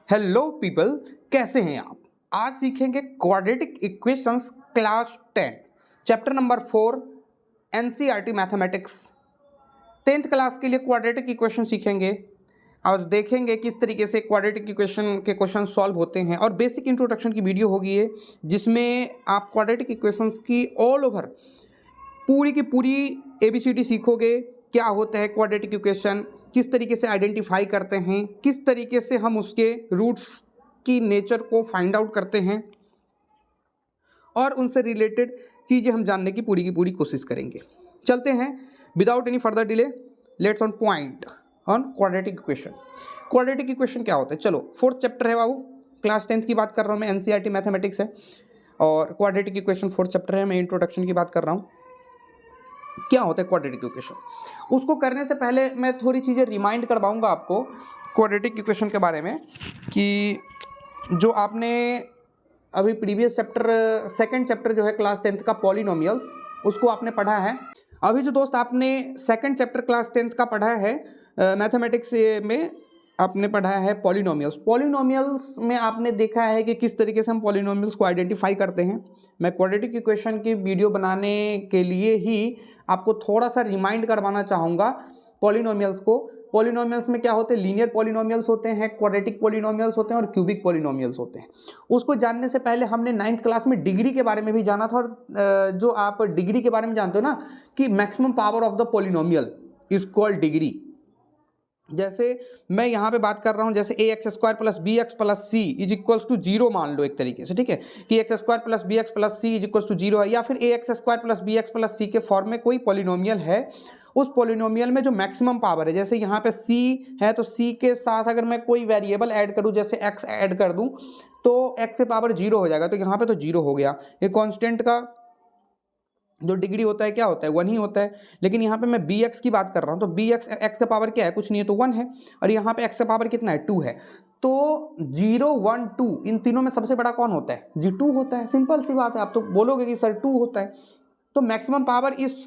Hello people, कैसे हैं आप। आज सीखेंगे quadratic equations class 10 chapter number 4 NCERT mathematics. 10th class के लिए क्वाड्रेटिक इक्वेशन सीखेंगे और देखेंगे किस तरीके से क्वाड्रेटिक इक्वेशन के क्वेश्चन सॉल्व होते हैं। और बेसिक इंट्रोडक्शन की वीडियो होगी ये, जिसमें आप क्वाड्रेटिक इक्वेशंस की ऑल ओवर पूरी की पूरी ABCD सीखोगे। क्या होता है क्वाड्रेटिक इक्वेशन, किस तरीके से आइडेंटिफाई करते हैं, किस तरीके से हम उसके रूट्स की नेचर को फाइंड आउट करते हैं और उनसे रिलेटेड चीज़ें हम जानने की पूरी कोशिश करेंगे। चलते हैं without any further delay, let's on point on quadratic equation. Quadratic equation क्या होता है, चलो 4th चैप्टर है बाबू, क्लास 10th की बात कर रहा हूँ मैं, NCERT मैथमेटिक्स है और क्वाड्रेटिक इक्वेशन 4th चैप्टर है। मैं इंट्रोडक्शन की बात कर रहा हूँ। क्या होता है क्वाड्रेटिक इक्वेशन, उसको करने से पहले मैं थोड़ी चीज़ें रिमाइंड करवाऊंगा आपको क्वाड्रेटिक इक्वेशन के बारे में, कि जो आपने अभी प्रीवियस चैप्टर 2nd चैप्टर जो है क्लास 10th का पॉलिनोमियल्स, उसको आपने पढ़ा है। अभी जो दोस्त आपने 2nd चैप्टर क्लास 10th का पढ़ा है मैथमेटिक्स में, आपने पढ़ा है पॉलिनोमियल्स। पॉलिनोमियल्स में आपने देखा है कि किस तरीके से हम पॉलिनोमियल्स को आइडेंटिफाई करते हैं। मैं क्वाड्रेटिक इक्वेशन की वीडियो बनाने के लिए ही आपको थोड़ा सा रिमाइंड करवाना चाहूँगा पॉलिनोमियल्स को। पॉलिनोमियल्स में क्या होते हैं, लीनियर पॉलिनोमियल्स होते हैं, क्वाड्रेटिक पॉलिनोमियल्स होते हैं और क्यूबिक पॉलिनोमियल्स होते हैं। उसको जानने से पहले हमने 9th क्लास में डिग्री के बारे में भी जाना था। और जो आप डिग्री के बारे में जानते हो ना, कि maximum power of the polynomial is called degree. जैसे मैं यहाँ पे बात कर रहा हूँ, जैसे ax² plus bx plus C is equals to 0 मान लो एक तरीके से, ठीक है, कि x² plus bx plus C is equals to 0 है, या फिर ax² प्लस bx प्लस सी के फॉर्म में कोई पॉलिनोमियल है। उस पॉलिनोमियल में जो मैक्सिमम पावर है, जैसे यहाँ पे c है तो c के साथ अगर मैं कोई वेरिएबल ऐड करूँ, जैसे x ऐड कर दूँ तो x से पावर 0 हो जाएगा, तो यहाँ पे तो 0 हो गया। ये कॉन्स्टेंट का जो डिग्री होता है क्या होता है, 1 ही होता है। लेकिन यहाँ पे मैं bx की बात कर रहा हूँ, तो bx x का पावर क्या है, कुछ नहीं है, तो 1 है। और यहाँ पे x का पावर कितना है, 2 है। तो 0 1 2 इन तीनों में सबसे बड़ा कौन होता है, जी 2 होता है। सिंपल सी बात है। आप तो बोलोगे कि सर 2 होता है, तो मैक्सिमम पावर इस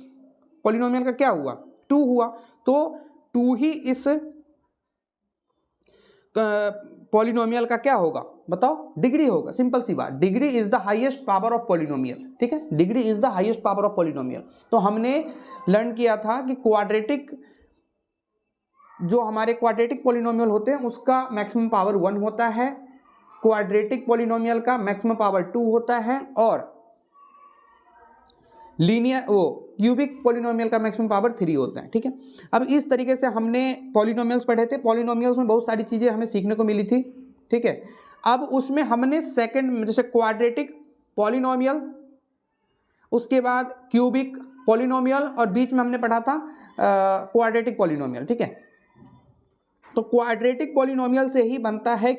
पॉलिनोमियल का क्या हुआ, 2 हुआ। तो 2 ही इस पॉलिनोमियल का क्या होगा बताओ, डिग्री होगा। सिंपल सी बात, degree is the highest power of polynomial, ठीक है, degree is the highest power of polynomial. तो हमने लर्न किया था कि क्वाड्रेटिक, जो हमारे क्वाड्रेटिक पॉलिनोमियल होते हैं उसका मैक्सिमम पावर 1 होता है, क्वाड्रेटिक पॉलिनोमियल का मैक्सिमम पावर 2 होता है, और लीनियर क्यूबिक पॉलिनोमियल का मैक्सिमम पावर 3 होता है, ठीक है। अब इस तरीके से हमने पॉलिनोमियल्स पढ़े थे। पॉलिनोमियल्स में बहुत सारी चीज़ें हमें सीखने को मिली थी, ठीक है। अब उसमें हमने सेकंड, जैसे क्वाड्रेटिक पॉलिनोमियल, उसके बाद क्यूबिक पॉलिनोमियल, और बीच में हमने पढ़ा था क्वाड्रेटिक पॉलिनोमियल, ठीक है। तो क्वाड्रेटिक पॉलिनोमियल से ही बनता है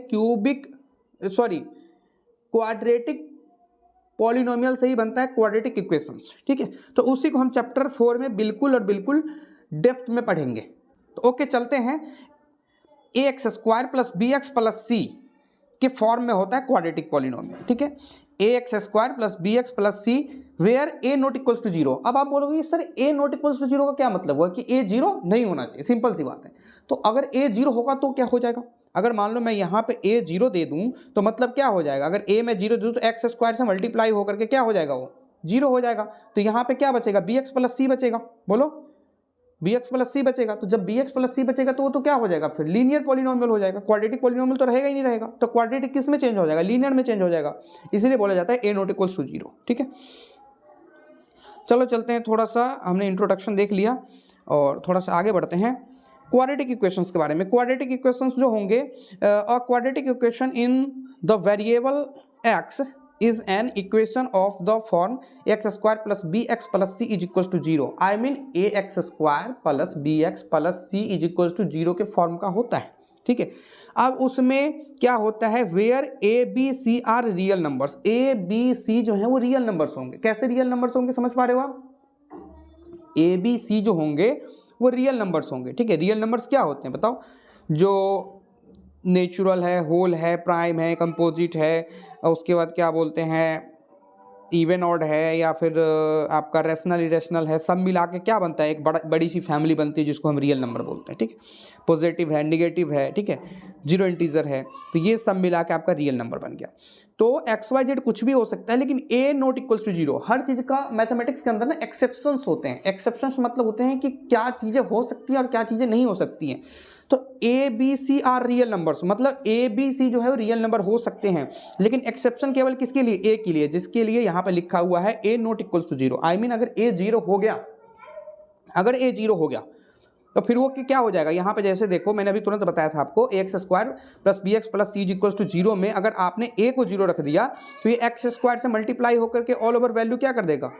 क्वाड्रेटिक पॉलिनोमियल से ही बनता है क्वाड्रेटिक इक्वेशंस, ठीक है। तो उसी को हम चैप्टर 4 में बिल्कुल और बिल्कुल डेप्थ में पढ़ेंगे। तो ओके, चलते हैं। ax² प्लस bx प्लस सी के फॉर्म में होता है क्वाड्रेटिक पॉलिनोमियल, ठीक है। ax² plus bx plus C where a not equals to 0। अब आप बोलोगे sir a not equals to 0 का क्या मतलब हुआ, कि a 0 नहीं होना चाहिए। सिंपल सी बात है। तो अगर a 0 होगा तो क्या हो जाएगा, अगर मान लो मैं यहाँ पे a 0 दे दूँ तो मतलब क्या हो जाएगा, अगर a में 0 दे दूँ तो x² से मल्टीप्लाई होकर के क्या हो जाएगा, वो 0 हो जाएगा। तो यहाँ पे क्या बचेगा, bx प्लस सी बचेगा। बोलो, bx प्लस सी बचेगा। तो जब bx प्लस सी बचेगा तो वो तो क्या हो जाएगा, फिर लीनियर पॉलिनोमियल हो जाएगा। क्वाड्रेटिक पॉलिनोमियल तो रहेगा ही नहीं रहेगा। तो क्वाड्रेटिक किस में चेंज हो जाएगा, लीनियर में चेंज हो जाएगा। इसीलिए बोला जाता है a नॉट इक्वल्स टू 0, ठीक है। चलो चलते हैं, थोड़ा सा हमने इंट्रोडक्शन देख लिया और थोड़ा सा आगे बढ़ते हैं क्वाड्रेटिक इक्वेशंस के बारे में। क्वाड्रेटिक इक्वेशंस जो होंगे, और quadratic equation in the variable x is an equation of the form x² plus bx plus C is equals to 0। I mean ax² plus bx plus C is equals to 0 के form का होता है, ठीक है। अब उसमें क्या होता है, where a b c are real numbers. a b c जो है वो रियल नंबर्स होंगे। कैसे रियल नंबर्स होंगे, समझ पा रहे हो आप। a b c जो होंगे वो रियल नंबर्स होंगे, ठीक है। रियल नंबर्स क्या होते हैं बताओ, जो नेचुरल है, होल है, प्राइम है, कंपोजिट है, और उसके बाद क्या बोलते हैं, इवन ऑड है या फिर आपका रेशनल इरेशनल है, सब मिला के क्या बनता है, एक बड़ी सी फैमिली बनती है जिसको हम रियल नंबर बोलते हैं, ठीक है। पॉजिटिव है, निगेटिव है, ठीक है, जीरो इंटीजर है, तो ये सब मिला के आपका रियल नंबर बन गया। तो XYZ कुछ भी हो सकता है, लेकिन A not equals to zero. हर चीज़ का मैथमेटिक्स के अंदर ना एक्सेप्शंस होते हैं। एक्सेप्शंस मतलब होते हैं कि क्या चीज़ें हो सकती हैं और क्या चीज़ें नहीं हो सकती हैं। तो ABC आर रियल नंबर्स, मतलब ABC जो है वो रियल नंबर हो सकते हैं, लेकिन एक्सेप्शन केवल किसके लिए, A के लिए, जिसके लिए यहाँ पे लिखा हुआ है A not equals to zero. I mean अगर A जीरो हो गया, अगर A जीरो हो गया तो फिर वो क्या हो जाएगा, यहाँ पे जैसे देखो मैंने अभी तुरंत बताया था आपको, AX square plus BX plus C equals to zero में अगर आपने A को जीरो रख दिया तो ये X स्क्वायर से मल्टीप्लाई होकर के ऑल ओवर वैल्यू क्या कर देगा,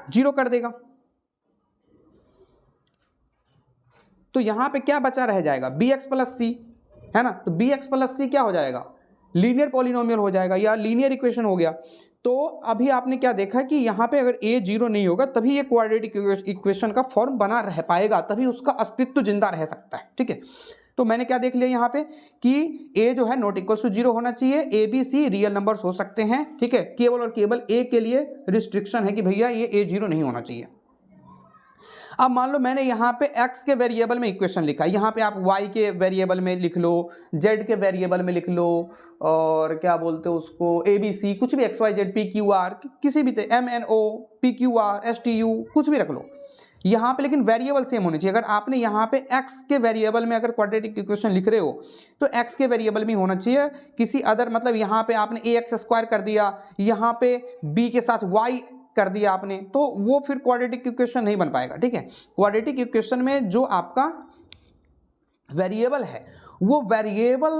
जीरो कर देगा। तो यहाँ पे क्या बचा रह जाएगा, BX प्लस C, है ना। तो BX प्लस C क्या हो जाएगा, लीनियर पॉलिनोमियल हो जाएगा या लीनियर इक्वेशन हो गया। तो अभी आपने क्या देखा कि यहाँ पे अगर A जीरो नहीं होगा तभी ये क्वाड्रेटिक इक्वेशन का फॉर्म बना रह पाएगा, तभी उसका अस्तित्व जिंदा रह सकता है, ठीक है। तो मैंने क्या देख लिया यहाँ पे कि A जो है नॉट इक्वल टू जीरो होना चाहिए, ABC रियल नंबर्स हो सकते हैं, ठीक है। केवल और केवल A के लिए रिस्ट्रिक्शन है कि भैया ये A जीरो नहीं होना चाहिए। अब मान लो मैंने यहाँ पे x के वेरिएबल में इक्वेशन लिखा, यहाँ पे आप y के वेरिएबल में लिख लो, z के वेरिएबल में लिख लो, और क्या बोलते हो उसको ABC, कुछ भी XYZ PQR किसी भी MNO PQR STU कुछ भी रख लो यहाँ पे, लेकिन वेरिएबल सेम होनी चाहिए। अगर आपने यहाँ पे x के वेरिएबल में अगर क्वाड्रेटिक इक्वेशन लिख रहे हो तो x के वेरिएबल में होना चाहिए, किसी अदर, मतलब यहाँ पे आपने AX स्क्वायर कर दिया, यहाँ पे b के साथ y कर दिया आपने, तो वो फिर क्वाड्रेटिक इक्वेशन नहीं बन पाएगा, ठीक है। क्वाड्रेटिक इक्वेशन में जो आपका वेरिएबल है वो वेरिएबल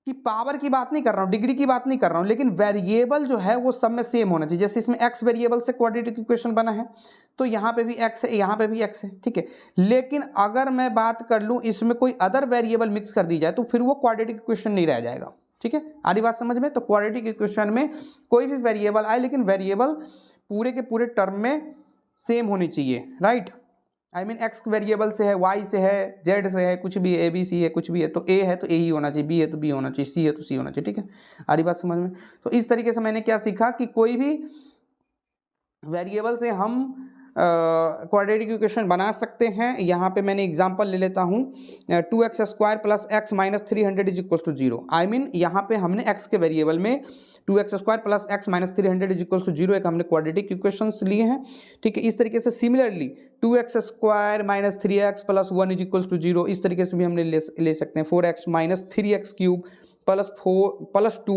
की पावर की बात नहीं कर रहा हूँ, डिग्री की बात नहीं कर रहा हूँ, लेकिन वेरिएबल जो है वो सब में सेम होना चाहिए। जैसे इसमें x वेरिएबल से क्वाड्रेटिक इक्वेशन बना है तो यहाँ पे भी x है, यहाँ पे भी x है, ठीक है। लेकिन अगर मैं बात कर लूँ इसमें कोई अदर वेरिएबल मिक्स कर दी जाए तो फिर वो क्वाड्रेटिक इक्वेशन नहीं रह जाएगा, ठीक है। आधी बात समझ में। तो क्वाड्रेटिक इक्वेशन में कोई भी वेरिएबल आए, लेकिन वेरिएबल पूरे के पूरे टर्म में सेम होनी चाहिए, right. I mean x variable से है, वाई से है, जेड से है, कुछ भी ए बी सी है, कुछ भी है तो ए है तो ए ही होना चाहिए, बी है तो बी होना चाहिए, सी है तो सी होना चाहिए, ठीक है। आधी बात समझ में। तो इस तरीके से मैंने क्या सीखा कि कोई भी वेरिएबल से हम क्वाड्रेटिक इक्वेशन बना सकते हैं। यहाँ पे मैंने एग्जांपल ले लेता हूँ, 2x square plus x minus 300 is equal to zero. I mean यहाँ पे हमने x के वेरिएबल में 2x square plus x minus 300 is equal to zero एक हमने क्वाड्रेटिक इक्वेशंस लिए हैं, ठीक है। इस तरीके से similarly 2x square minus 3x plus 1 is equal to zero, इस तरीके से भी हमने ले सकते हैं 4x minus 3x cube plus 2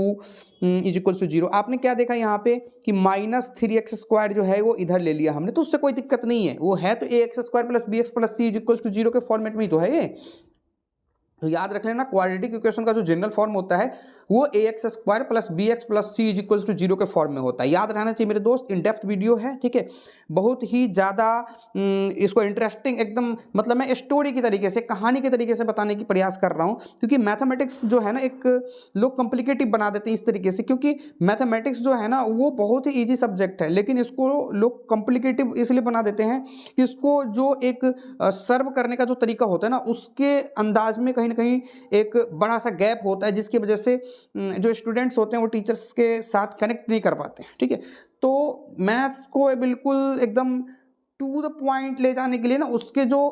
is equal to zero. आपने क्या देखा यहाँ पे कि माइनस 3x स्क्वायर जो है वो इधर ले लिया हमने, तो उससे कोई दिक्कत नहीं है, वो है तो ax square plus bx plus c is equal to zero के फॉर्मेट में ही तो है ये। तो याद रख लेना क्वाड्रेटिक इक्वेशन का जो जनरल फॉर्म होता है वो ax square plus bx plus c is equal to zero के फॉर्म में होता है। याद रहना चाहिए मेरे दोस्त, इन डेप्थ वीडियो है, ठीक है। बहुत ही ज़्यादा इसको इंटरेस्टिंग एकदम, मतलब मैं स्टोरी की तरीके से, कहानी के तरीके से बताने की प्रयास कर रहा हूँ, क्योंकि मैथमेटिक्स जो है ना एक लोग कॉम्प्लिकेटिव बना देते हैं इस तरीके से, क्योंकि मैथमेटिक्स जो है ना वो बहुत ही ईजी सब्जेक्ट है, लेकिन इसको लोग कॉम्प्लिकेटिव इसलिए बना देते हैं कि इसको जो एक सर्व करने का जो तरीका होता है ना उसके अंदाज में कहीं ना कहीं एक बड़ा सा गैप होता है, जिसकी वजह से जो स्टूडेंट्स होते हैं वो टीचर्स के साथ कनेक्ट नहीं कर पाते, ठीक है। तो मैथ्स को बिल्कुल एकदम टू द पॉइंट ले जाने के लिए ना उसके जो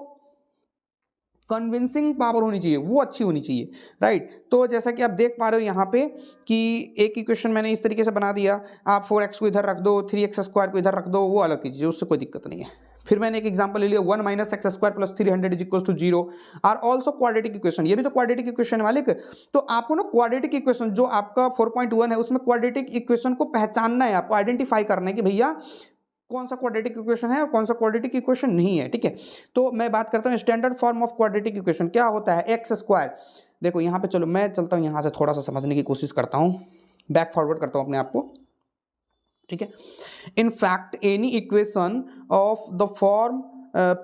कन्विंसिंग पावर होनी चाहिए वो अच्छी होनी चाहिए, राइट। तो जैसा कि आप देख पा रहे हो यहाँ पे कि एक इक्वेशन मैंने इस तरीके से बना दिया, आप 4x को इधर रख दो, 3x स्क्वायर को इधर रख दो, वो अलग कीजिए, उससे कोई दिक्कत नहीं है। फिर मैंने एक एग्जांपल ले लिया 1 minus X square plus 300 is equal to zero are also quadratic equation, ये भी तो क्वाड्रेटिक इक्वेशन वाले। तो आपको ना क्वाड्रेटिक इक्वेशन जो आपका 4.1 है उसमें क्वाड्रेटिक इक्वेशन को पहचानना है, आपको आइडेंटिफाई करना है कि भैया कौन सा क्वाड्रेटिक इक्वेशन है और कौन सा क्वाड्रेटिक इक्वेशन नहीं है, ठीक है। तो मैं बात करता हूँ standard form of quadratic equation क्या होता है, एक्स स्क्वायर। देखो यहाँ पे चलो मैं चलता हूँ यहाँ से थोड़ा सा समझने की कोशिश करता हूँ, बैक फॉरवर्ड करता हूँ अपने आप को, ठीक है। In fact any equation of the form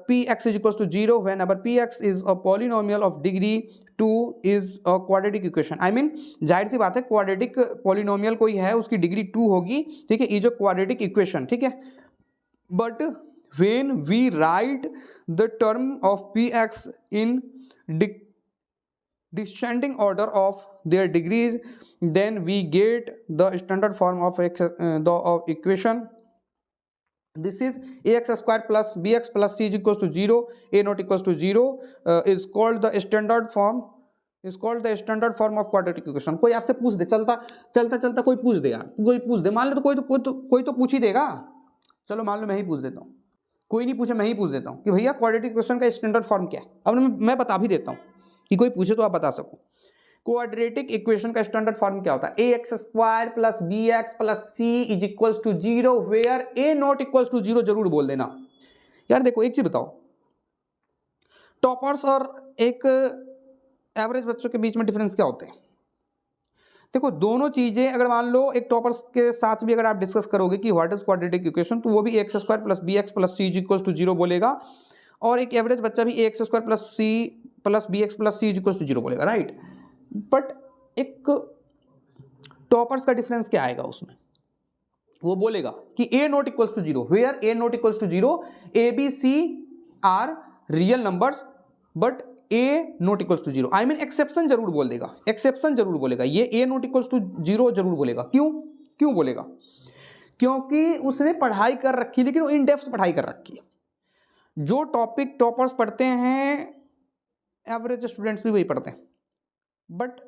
px is equal to zero whenever px is a polynomial of degree 2 is a quadratic equation. I mean जाहिर सी बात है क्वाड्रेटिक पॉलिनोमियल कोई है उसकी डिग्री 2 होगी, ठीक है, इज अ क्वाड्रेटिक इक्वेशन, ठीक है। But when we write the term of px in descending order of their degrees, then we get the standard form of equation. This is ax square plus bx plus c is equals to 0, a not equals to 0 is called the standard form of quadratic equation. कोई आपसे पूछ दे, चलता कोई पूछ दे यार, कोई पूछ दे, मान लो तो कोई तो पूछ ही देगा। चलो मान लो मैं ही पूछ देता हूँ, कोई नहीं पूछे, मैं ही पूछ देता हूँ कि भैया क्वाड्रेटिक इक्वेशन का स्टैंडर्ड फॉर्म क्या है। अब मैं बता भी देता हूँ कि कोई पूछे तो आप बता सको। क्वाड्रेटिक इक्वेशन का स्टैंडर्ड फॉर्म क्या होता है? A X square plus B x plus C is equals to 0 where A not equals to 0 जरूर बोल देना। यार देखो एक चीज बताओ, टॉपर्स और एक एवरेज बच्चों के बीच में डिफरेंस क्या होते हैं? देखो दोनों चीजें अगर मान लो एक टॉपर्स के साथ भी अगर आप डिस्कस करोगे कि व्हाट इज क्वाड्रेटिक इक्वेशन, तो वो भी X square plus B x plus C is equals to 0 बोलेगा, और एक एवरेज बच्चा भी X square plus C plus B x plus C is equals to 0 बोलेगा, राइट। बट एक टॉपर्स का डिफरेंस क्या आएगा उसमें? वो बोलेगा कि A not equals to 0 where A not equals to 0 A B C are real numbers but A not equals to 0। I mean exception जरूर बोल देगा, एक्सेप्शन जरूर बोलेगा, ये ए नॉट इक्वल्स टू 0 जरूर बोलेगा। क्यों बोलेगा? क्योंकि उसने पढ़ाई कर रखी, लेकिन वो इन डेप्थ पढ़ाई कर रखी है। जो टॉपिक टॉपर्स पढ़ते हैं एवरेज स्टूडेंट्स भी वही पढ़ते हैं, बट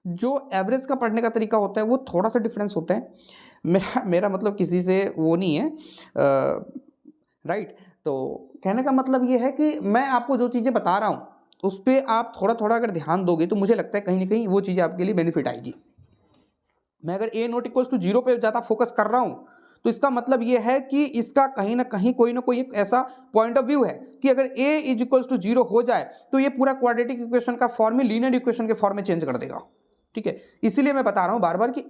जो एवरेज का पढ़ने का तरीका होता है वो थोड़ा सा डिफरेंस होता है। मेरा मतलब किसी से वो नहीं है, राइट। तो कहने का मतलब ये है कि मैं आपको जो चीज़ें बता रहा हूँ उस पर आप थोड़ा थोड़ा अगर ध्यान दोगे तो मुझे लगता है कहीं ना कहीं वो चीज़ें आपके लिए बेनिफिट आएगी। मैं अगर ए नॉट इक्वल्स टू 0 पे ज़्यादा फोकस कर रहा हूँ तो इसका मतलब ये है कि इसका कहीं ना कहीं कोई ना कोई एक ऐसा पॉइंट ऑफ व्यू है कि अगर ए इज इक्वल्स टू 0 हो जाए तो ये पूरा क्वाड्रेटिक इक्वेशन का फॉर्म में लीनियर इक्वेशन के फॉर्म में चेंज कर देगा, ठीक है। इसीलिए मैं बता रहा हूँ बार बार कि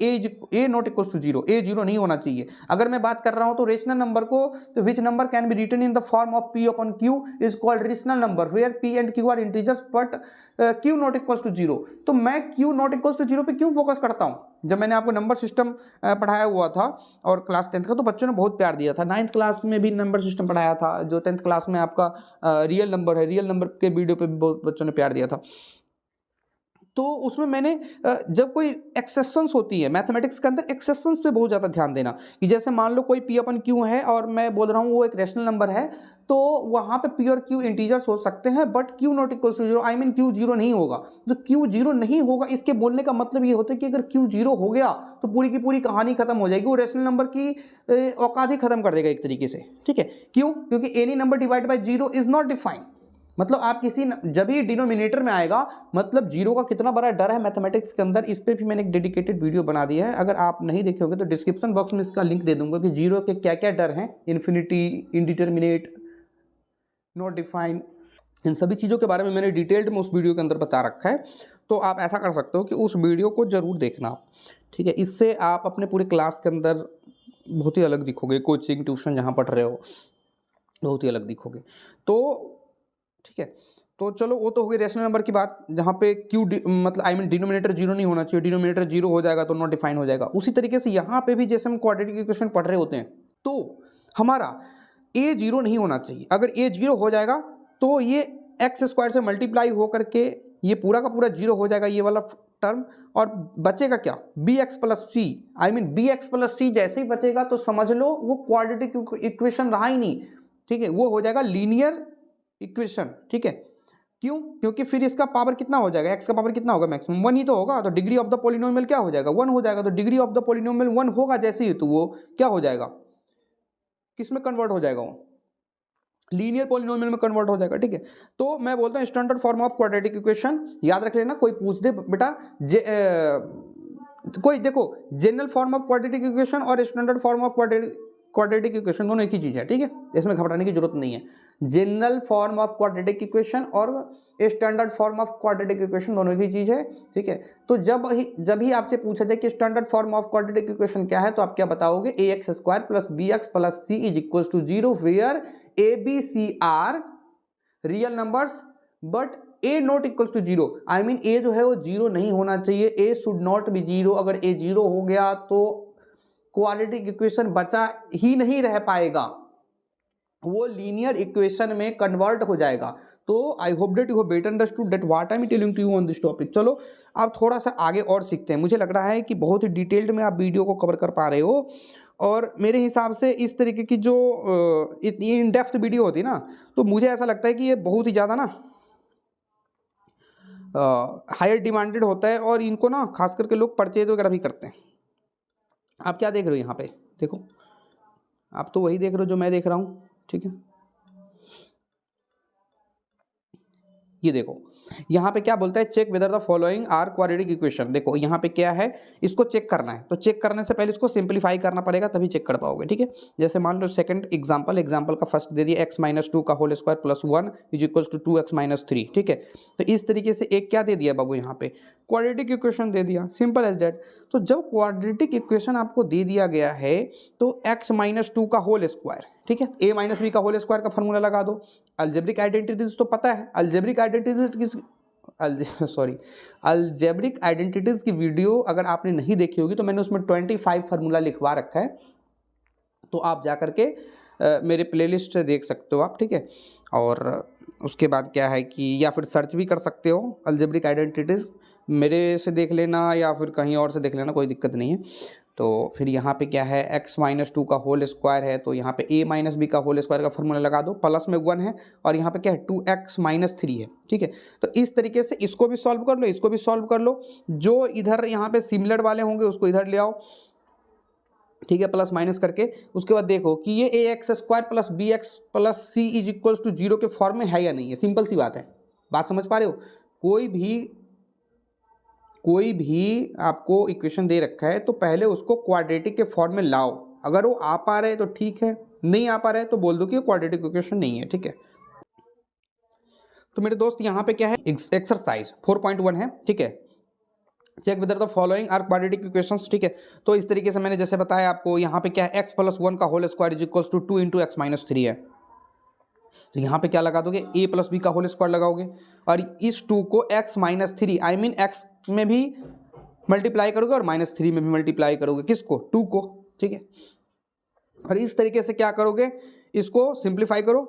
ए नॉट इक्वल्स टू 0, ए 0 नहीं होना चाहिए। अगर मैं बात कर रहा हूँ तो रेशनल नंबर को, तो which number can be written in the form of P upon Q is called rational number where P and Q are integers but Q not equals to 0। तो मैं क्यू नॉट इक्वल्स टू 0 पे क्यों focus करता हूँ? जब मैंने आपको number system पढ़ाया हुआ था और क्लास 10th का, तो बच्चों ने बहुत प्यार दिया था। 9th क्लास में भी नंबर सिस्टम पढ़ाया था, जो 10th क्लास में आपका रियल नंबर है, रियल नंबर के वीडियो पे भी बहुत बच्चों ने प्यार दिया था। तो उसमें मैंने जब कोई एक्सेप्शंस होती है मैथमेटिक्स के अंदर, एक्सेप्शंस पे बहुत ज़्यादा ध्यान देना कि जैसे मान लो कोई पी अपन क्यू है और मैं बोल रहा हूँ वो एक रेशनल नंबर है, तो वहाँ पे पी और क्यू इंटीजर्स हो सकते हैं but Q not equal to 0, I mean Q 0 नहीं होगा। तो क्यू 0 नहीं होगा, इसके बोलने का मतलब ये होता है कि अगर क्यू 0 हो गया तो पूरी की पूरी कहानी खत्म हो जाएगी, वो रेशनल नंबर की औकात ही खत्म कर देगा एक तरीके से, ठीक है। क्यों? क्योंकि any number divide by 0 is not defined. मतलब आप किसी जब ही डिनोमिनेटर में आएगा, मतलब 0 का कितना बड़ा डर है मैथमेटिक्स के अंदर, इस पे भी मैंने एक डेडिकेटेड वीडियो बना दिया है। अगर आप नहीं देखे होंगे तो डिस्क्रिप्शन बॉक्स में इसका लिंक दे दूंगा कि 0 के क्या क्या डर हैं, इन्फिनिटी, इनडिटर्मिनेट, नॉट डिफाइंड, इन सभी चीज़ों के बारे में मैंने डिटेल्ड में उस वीडियो के अंदर बता रखा है। तो आप ऐसा कर सकते हो कि उस वीडियो को जरूर देखना, ठीक है। इससे आप अपने पूरे क्लास के अंदर बहुत ही अलग दिखोगे, कोचिंग ट्यूशन जहाँ पढ़ रहे हो बहुत ही अलग दिखोगे। तो ठीक है, तो चलो वो तो हो गई रेशनल नंबर की बात, जहाँ पे क्यू मतलब आई मीन डिनोमिनेटर 0 नहीं होना चाहिए, डिनोमिनेटर 0 हो जाएगा तो नॉट डिफाइन हो जाएगा। उसी तरीके से यहाँ पे भी जैसे हम क्वाड्रेटिक इक्वेशन पढ़ रहे होते हैं तो हमारा ए 0 नहीं होना चाहिए। अगर ए 0 हो जाएगा तो ये एक्स स्क्वायर से मल्टीप्लाई हो करके ये पूरा का पूरा 0 हो जाएगा, ये वाला टर्म, और बचेगा क्या? B x plus C, I mean B x plus C जैसे ही बचेगा तो समझ लो वो क्वाड्रेटिक इक्वेशन रहा ही नहीं, ठीक है, वो हो जाएगा लीनियर इक्वेशन, ठीक है। क्यों? क्योंकि फिर इसका पावर कितना हो जाएगा, एक्स का पावर कितना होगा, मैक्सिमम 1 ही तो होगा, तो डिग्री ऑफ द पॉलिनोमियल क्या हो जाएगा, 1 हो जाएगा। तो डिग्री ऑफ द पॉलिनोमियल 1 होगा जैसे ही, तो वो क्या हो जाएगा, किस में कन्वर्ट हो जाएगा, वो लीनियर पॉलिनोमियल में कन्वर्ट हो जाएगा, ठीक है। तो मैं बोलता हूँ standard form of quadratic equation याद रख लेना। कोई पूछ दे बेटा कोई देखो general form of quadratic equation और standard form of quadratic equation दोनों एक ही चीज है, ठीक है, इसमें घबराने की जरूरत नहीं है। General form of quadratic equation और standard form of quadratic equation दोनों ही चीज है, ठीक है। तो जब ही आपसे पूछा जाए कि standard form of quadratic equation क्या है, तो आप क्या बताओगे, A X square plus B x plus C is equal to 0 where A B C are real numbers but A not equal to 0, I mean A जो है वो 0 नहीं होना चाहिए, ए शुड नॉट बी 0। अगर ए 0 हो गया तो क्वाड्रेटिक इक्वेशन बचा ही नहीं रह पाएगा, वो लीनियर इक्वेशन में कन्वर्ट हो जाएगा। तो I hope that you have better understood that what I am telling to you on this topic. चलो आप थोड़ा सा आगे और सीखते हैं। मुझे लग रहा है कि बहुत ही डिटेल्ड में आप वीडियो को कवर कर पा रहे हो, और मेरे हिसाब से इस तरीके की जो इतनी इन डेप्थ वीडियो होती है ना, तो मुझे ऐसा लगता है कि ये बहुत ही ज़्यादा ना हायर डिमांडेड होता है, और इनको ना खास करके लोग परचेज वगैरह भी करते हैं। आप क्या देख रहे हो यहाँ पे, देखो आप तो वही देख रहे हो जो मैं देख रहा हूँ, ठीक है। ये देखो यहाँ पे क्या बोलता है, check whether the following are quadratic equation. देखो यहाँ पे क्या है, इसको चेक करना है, तो चेक करने से पहले इसको सिंपलीफाई करना पड़ेगा, तभी चेक कर पाओगे, ठीक है। जैसे मान लो सेकंड एग्जांपल का फर्स्ट दे दिया x-2 का whole square plus 1 is equal to 2x-3, ठीक है। तो इस तरीके से एक क्या दे दिया बाबू, यहाँ पे क्वाड्रेटिक इक्वेशन दे दिया, सिंपल एज दैट। तो जब क्वाड्रेटिक इक्वेशन आपको दे दिया गया है तो x-2 का होल स्क्वायर, ठीक है, a माइनस बी का होल स्क्वायर का फॉर्मूला लगा दो। अलजेब्रिक आइडेंटिटीज तो पता है, अलजेब्रिक आइडेंटिटीज की वीडियो अगर आपने नहीं देखी होगी तो मैंने उसमें 25 फार्मूला लिखवा रखा है, तो आप जा करके मेरे प्लेलिस्ट से देख सकते हो आप, ठीक है। और उसके बाद क्या है कि या फिर सर्च भी कर सकते हो अलजेब्रिक आइडेंटिटीज, मेरे से देख लेना या फिर कहीं और से देख लेना, कोई दिक्कत नहीं है। तो फिर यहाँ पे क्या है, x-2 का होल स्क्वायर है, तो यहाँ पे a माइनस बी का होल स्क्वायर का फॉर्मूला लगा दो, प्लस में 1 है, और यहाँ पे क्या है 2x-3 है, ठीक है। तो इस तरीके से इसको भी सॉल्व कर लो, इसको भी सॉल्व कर लो, जो इधर यहाँ पे सिमिलर वाले होंगे उसको इधर ले आओ, ठीक है, प्लस माइनस करके। उसके बाद देखो कि ये ax² plus bx plus c is equals to 0 के फॉर्म में है या नहीं है, सिंपल सी बात है। बात समझ पा रहे हो? कोई भी आपको इक्वेशन दे रखा है तो पहले उसको क्वाड्रेटिक के फॉर्म में लाओ, अगर वो आ पा रहे तो ठीक है, नहीं आ पा रहे तो बोल दो कि क्वाड्रेटिक इक्वेशन नहीं है, ठीक है। तो मेरे दोस्त यहाँ पे क्या है, एक्सरसाइज 4.1 है, ठीक है। Check whether the following are quadratic equations, ठीक है। तो इस तरीके से मैंने जैसे बताया आपको, यहाँ पे क्या है x+1 का whole square is equals to 2 into x-3 है, तो यहाँ पे क्या लगा दोगे, a प्लस बी का होल स्क्वायर लगाओगे, और इस 2 को x-3 आई मीन x में भी मल्टीप्लाई करोगे और -3 में भी मल्टीप्लाई करोगे, किसको, 2 को, ठीक है। और इस तरीके से क्या करोगे, इसको सिंप्लीफाई करो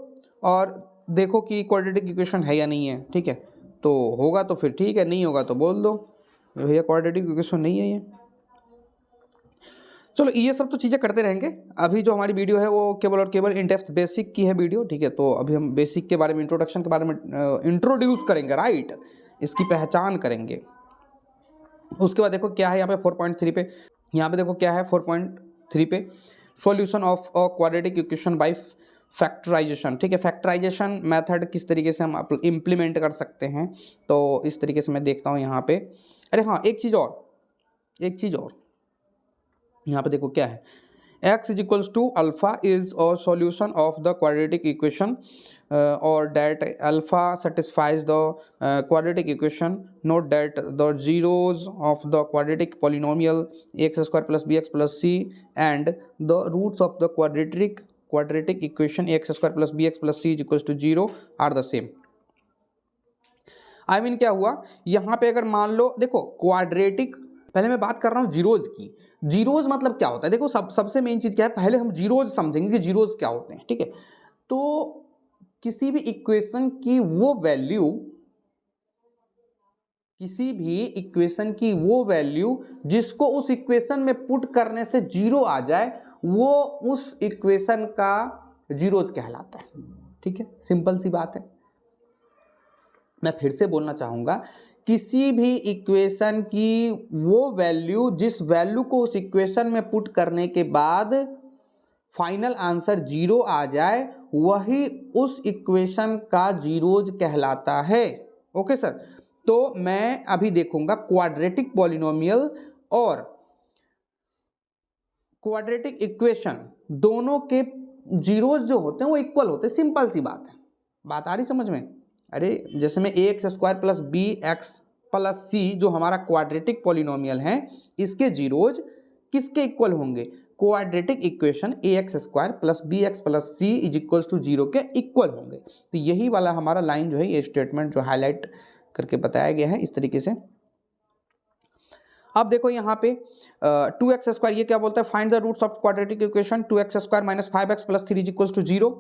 और देखो कि क्वाड्रेटिक इक्वेशन है या नहीं है, ठीक है। तो होगा तो फिर ठीक है, नहीं होगा तो बोल दो भैया क्वाड्रेटिक इक्वेशन नहीं है ये। चलो ये सब तो चीज़ें करते रहेंगे, अभी जो हमारी वीडियो है वो केवल और केवल इन डेप्थ बेसिक की है वीडियो, ठीक है। तो अभी हम बेसिक के बारे में, इंट्रोडक्शन के बारे में इंट्रोड्यूस करेंगे, राइट, इसकी पहचान करेंगे। उसके बाद देखो क्या है यहाँ पे 4.3 पे, यहाँ पे देखो क्या है 4.3 पे, solution of a quadratic equation by factorization, ठीक है। फैक्टराइजेशन मेथड किस तरीके से हम इम्प्लीमेंट कर सकते हैं, तो इस तरीके से मैं देखता हूँ यहाँ पे। अरे हाँ, एक चीज़ और यहाँ पे देखो क्या है, x is equals to alpha is a solution of the quadratic equation और that alpha satisfies the quadratic equation, note that the zeros of the quadratic polynomial x² plus bx plus c and the roots of the quadratic equation x² plus bx plus c is equals to 0 are the same. I mean क्या हुआ यहाँ पे, अगर मान लो देखो quadratic, पहले मैं बात कर रहा हूँ जीरोज की। जीरोज मतलब क्या होता है, देखो सबसे मेन चीज क्या है, पहले हम जीरोज समझेंगे कि जीरोज क्या होते हैं, ठीक है। तो किसी भी इक्वेशन की वो वैल्यू जिसको उस इक्वेशन में पुट करने से जीरो आ जाए, वो उस इक्वेशन का जीरोज कहलाता है, ठीक है। सिंपल सी बात है। मैं फिर से बोलना चाहूंगा, किसी भी इक्वेशन की वो वैल्यू जिस वैल्यू को उस इक्वेशन में पुट करने के बाद फाइनल आंसर जीरो आ जाए, वही उस इक्वेशन का जीरोज कहलाता है। ओके सर, तो मैं अभी देखूंगा क्वाड्रेटिक पॉलिनोमियल और क्वाड्रेटिक इक्वेशन दोनों के जीरोज जो होते हैं वो इक्वल होते हैं, सिंपल सी बात है। बात आ रही समझ में? अरे जैसे में ax² plus bx plus c जो हमारा क्वाड्रेटिक पॉलिनोमियल है, इसके जीरोज किसके इक्वल होंगे, quadratic equation ax² plus bx plus c is equals to 0 के इक्वल होंगे। तो यही वाला हमारा लाइन जो है, ये स्टेटमेंट जो हाईलाइट करके बताया गया है इस तरीके से। अब देखो यहाँ पे 2x² ये क्या बोलता है, find the roots of quadratic equation 2x² minus 5x plus 3 is equals to 0।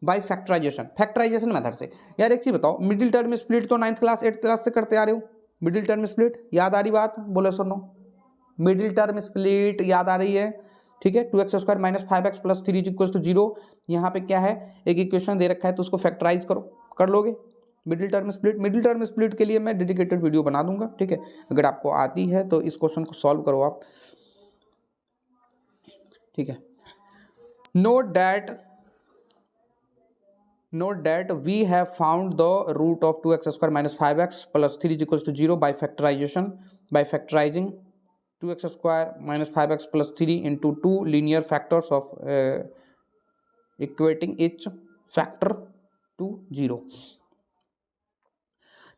By factorisation method से। यार एक चीज बताओ, मिडिल टर्म स्प्लिट तो 9th क्लास 8th क्लास से करते आ रहे हो, मिडिल टर्म स्प्लिट याद आ रही बात, बोलो सुनो, मिडिल टर्म स्प्लिट याद आ रही है, ठीक है। 2x² minus 5x plus 3 equal to 0, यहाँ पे क्या है, एक इक्वेशन दे रखा है तो उसको फैक्टराइज करो, कर लोगे middle term split. Middle term split के लिए मैं डेडिकेटेड वीडियो बना दूंगा, ठीक है। अगर आपको आती है तो इस क्वेश्चन को सॉल्व करो आप, ठीक है। note that we have found the root of 2x² minus 5x plus 3 is equals to 0 by factorizing 2x² minus 5x plus 3 into two linear factors of equating each factor to 0।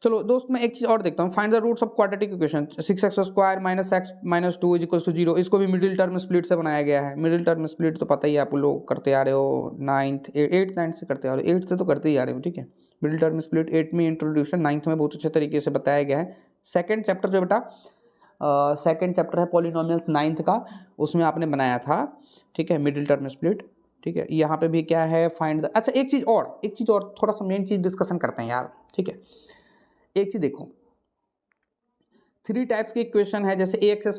चलो दोस्त मैं एक चीज और देखता हूँ, find the roots of quadratic equation 6x² minus x minus 2 is equals to 0। इसको भी मिडिल टर्म स्प्लिट से बनाया गया है। मिडिल टर्म स्प्लिट तो पता ही आप लोग करते आ रहे हो 9th 8th 9th से करते आ रहे हो, 8th से तो करते ही आ रहे हो, ठीक है। मिडिल टर्म स्प्लिट 8th में इंट्रोड्यूशन, 9th में बहुत अच्छे तरीके से बताया गया है। सेकेंड चैप्टर जो बेटा सेकेंड चैप्टर है पॉलिनोमियल्स 9th का, उसमें आपने बनाया था, ठीक है, मिडिल टर्म स्प्लिट, ठीक है। यहाँ पे भी क्या है, फाइंड द, अच्छा एक चीज़ और थोड़ा सा मेन चीज़ डिस्कशन करते हैं यार, ठीक है। एक चीज देखो, 3 टाइप्स की इक्वेशन है, जैसे ax²